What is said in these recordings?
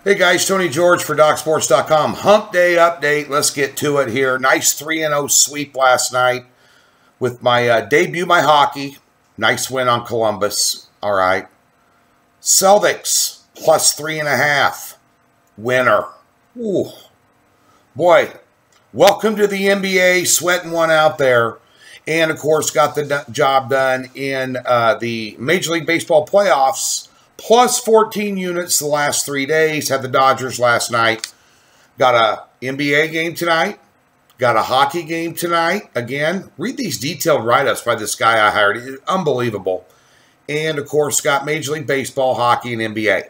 Hey guys, Tony George for DocSports.com. Hump Day update. Let's get to it here. Nice 3-0 sweep last night with my debut, my hockey. Nice win on Columbus. All right. Celtics plus 3.5. Winner. Ooh. Boy, welcome to the NBA. Sweating one out there. And, of course, got the job done in the Major League Baseball playoffs. Plus 14 units the last 3 days. Had the Dodgers last night. Got a NBA game tonight. Got a hockey game tonight. Again, read these detailed write-ups by this guy I hired. It's unbelievable. And, of course, got Major League Baseball, hockey, and NBA.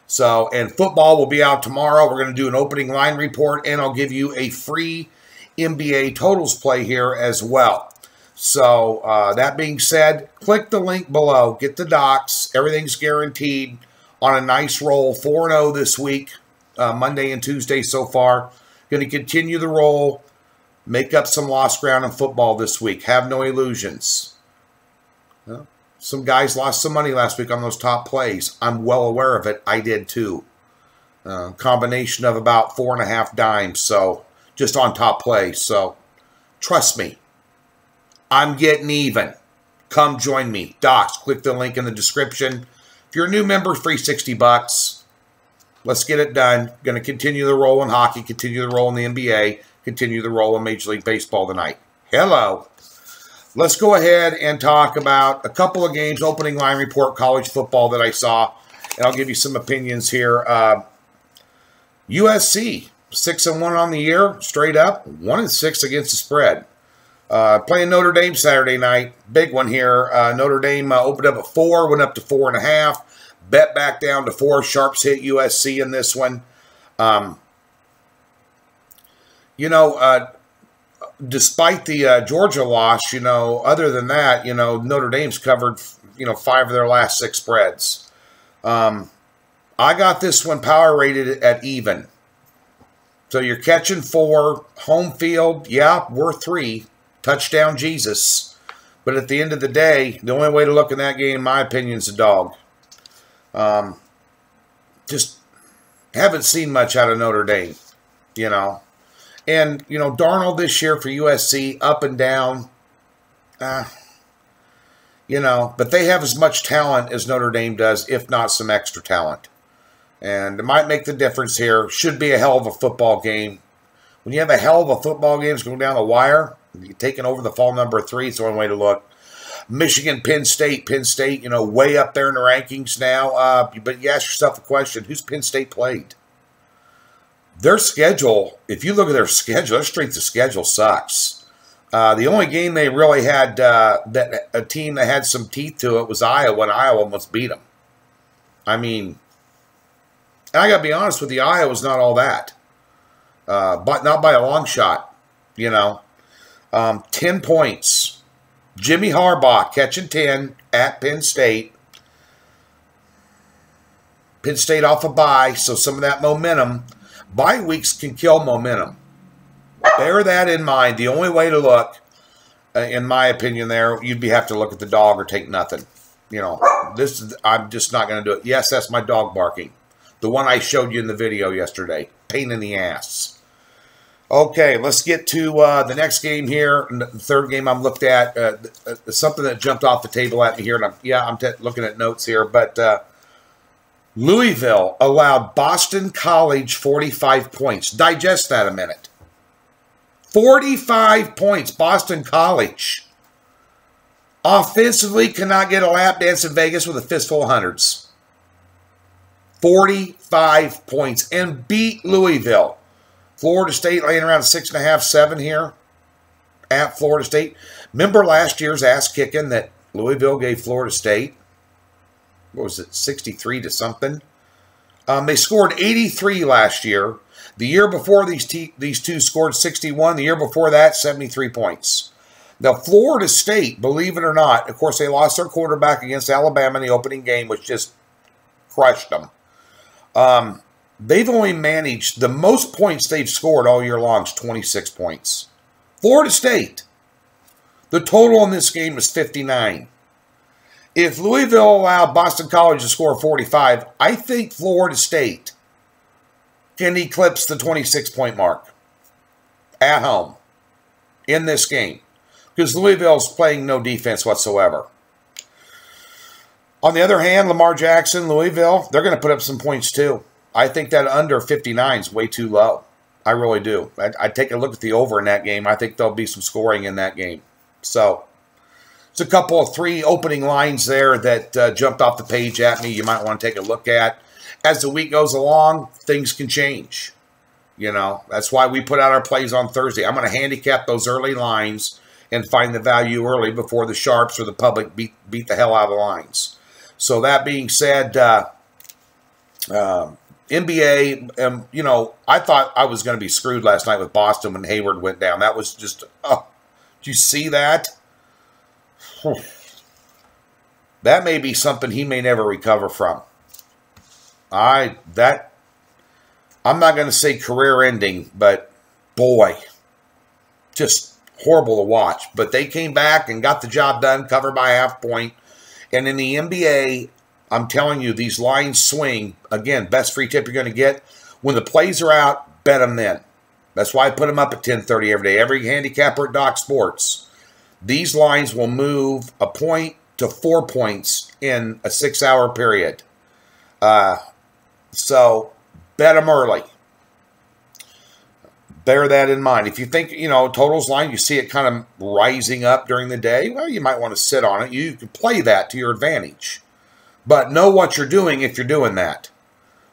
So, and football will be out tomorrow. We're going to do an opening line report, and I'll give you a free NBA totals play here as well. So, that being said, click the link below. Get the docs. Everything's guaranteed on a nice roll. 4-0 this week, Monday and Tuesday so far. Going to continue the roll. Make up some lost ground in football this week. Have no illusions. Well, some guys lost some money last week on those top plays. I'm well aware of it. I did too. Combination of about 4.5 dimes. So, just on top plays. So, trust me. I'm getting even. Come join me. Docs, click the link in the description. If you're a new member, free $60. Let's get it done. Going to continue the roll in hockey, continue the roll in the NBA, continue the roll in Major League Baseball tonight. Hello. Let's go ahead and talk about a couple of games, opening line report, college football that I saw, and I'll give you some opinions here. USC, 6-1 on the year, straight up, 1-6 against the spread. Playing Notre Dame Saturday night. Big one here. Notre Dame opened up at 4, went up to 4.5. Bet back down to 4. Sharps hit USC in this one. Despite the Georgia loss, other than that, Notre Dame's covered, 5 of their last 6 spreads. I got this one power rated at even. So you're catching 4. Home field, yeah, we're 3. Touchdown Jesus. But at the end of the day, the only way to look in that game, in my opinion, is a dog. Just haven't seen much out of Notre Dame, And, Darnold this year for USC, up and down. But they have as much talent as Notre Dame does, if not some extra talent. And it might make the difference here. Should be a hell of a football game. When you have a hell of a football game, it's going down the wire. You're taking over the fall number 3. It's the only way to look. Michigan, Penn State, way up there in the rankings now. But you ask yourself the question, who's Penn State played? Their schedule, if you look at their schedule, their strength of schedule sucks. The only game they really had, that a team that had some teeth to it was Iowa, and Iowa almost beat them. I mean, I got to be honest with you, Iowa's not all that. But not by a long shot, 10 points. Jimmy Harbaugh catching 10 at Penn State. Penn State off a bye, so some of that momentum. Bye weeks can kill momentum. Bear that in mind. The only way to look, in my opinion there, you'd have to look at the dog or take nothing. I'm just not going to do it. Yes, that's my dog barking. The one I showed you in the video yesterday. Pain in the ass. Okay, let's get to the next game here. The third game I'm looked at. Something that jumped off the table at me here. And I'm looking at notes here. But Louisville allowed Boston College 45 points. Digest that a minute. 45 points, Boston College. Offensively, cannot get a lap dance in Vegas with a fistful of hundreds. 45 points and beat Louisville. Florida State laying around 6.5, 7 here at Florida State. Remember last year's ass kicking that Louisville gave Florida State? What was it, 63 to something? They scored 83 last year. The year before, these two scored 61. The year before that, 73 points. Now, Florida State, believe it or not, of course, they lost their quarterback against Alabama in the opening game, which just crushed them. They've only managed, the most points they've scored all year long is 26 points. Florida State, the total in this game is 59. If Louisville allowed Boston College to score 45, I think Florida State can eclipse the 26-point mark at home in this game, because Louisville's playing no defense whatsoever. On the other hand, Lamar Jackson, Louisville, they're going to put up some points too. I think that under 59 is way too low. I really do. I'd take a look at the over in that game. I think there'll be some scoring in that game. So, it's a couple of 3 opening lines there that jumped off the page at me you might want to take a look at. As the week goes along, things can change. You know, that's why we put out our plays on Thursday. I'm going to handicap those early lines and find the value early before the sharps or the public beat the hell out of the lines. So that being said, NBA, you know, I thought I was going to be screwed last night with Boston when Hayward went down. That was just, oh, did you see that? That may be something he may never recover from. I'm not going to say career ending, but boy, just horrible to watch. But they came back and got the job done, covered by a half point. And in the NBA, I'm telling you, these lines swing. Again, best free tip you're going to get. When the plays are out, bet them then. That's why I put them up at 10:30 every day. Every handicapper at Doc Sports. These lines will move a point to 4 points in a 6-hour period. So bet them early. Bear that in mind. If you think, you know, totals line, you see it kind of rising up during the day, well, you might want to sit on it. You can play that to your advantage. But know what you're doing if you're doing that,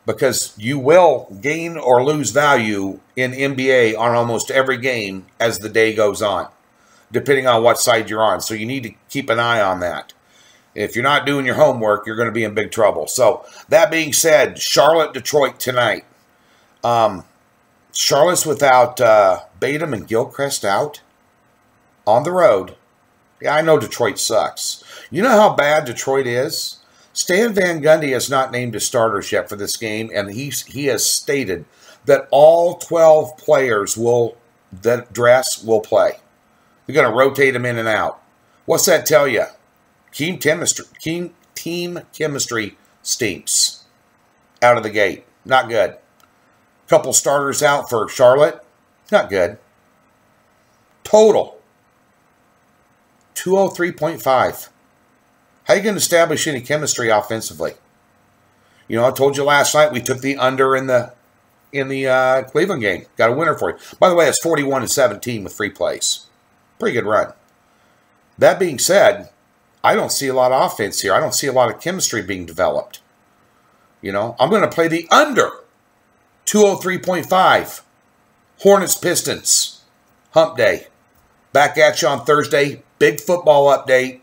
because you will gain or lose value in NBA on almost every game as the day goes on, depending on what side you're on. So you need to keep an eye on that. If you're not doing your homework, you're going to be in big trouble. So that being said, Charlotte, Detroit tonight. Charlotte's without Batum and Gilchrist out on the road. Yeah, I know Detroit sucks. You know how bad Detroit is? Stan Van Gundy has not named his starters yet for this game, and he has stated that all 12 players that dress will play. They're going to rotate them in and out. What's that tell you? Team chemistry stinks out of the gate. Not good. Couple starters out for Charlotte. Not good. Total 203.5. How are you going to establish any chemistry offensively? You know, I told you last night we took the under in the Cleveland game. Got a winner for you. By the way, it's 41-17 with free plays. Pretty good run. That being said, I don't see a lot of offense here. I don't see a lot of chemistry being developed. You know, I'm going to play the under 203.5. Hornets Pistons. Hump day. Back at you on Thursday. Big football update.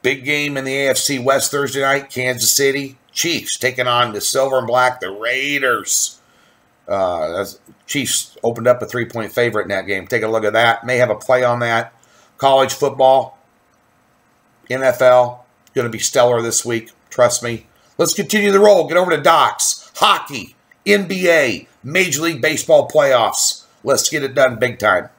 Big game in the AFC West Thursday night. Kansas City Chiefs taking on the silver and black, the Raiders. Chiefs opened up a 3-point favorite in that game. Take a look at that. May have a play on that. College football, NFL, going to be stellar this week. Trust me. Let's continue the roll. Get over to Docs. Hockey, NBA, Major League Baseball playoffs. Let's get it done big time.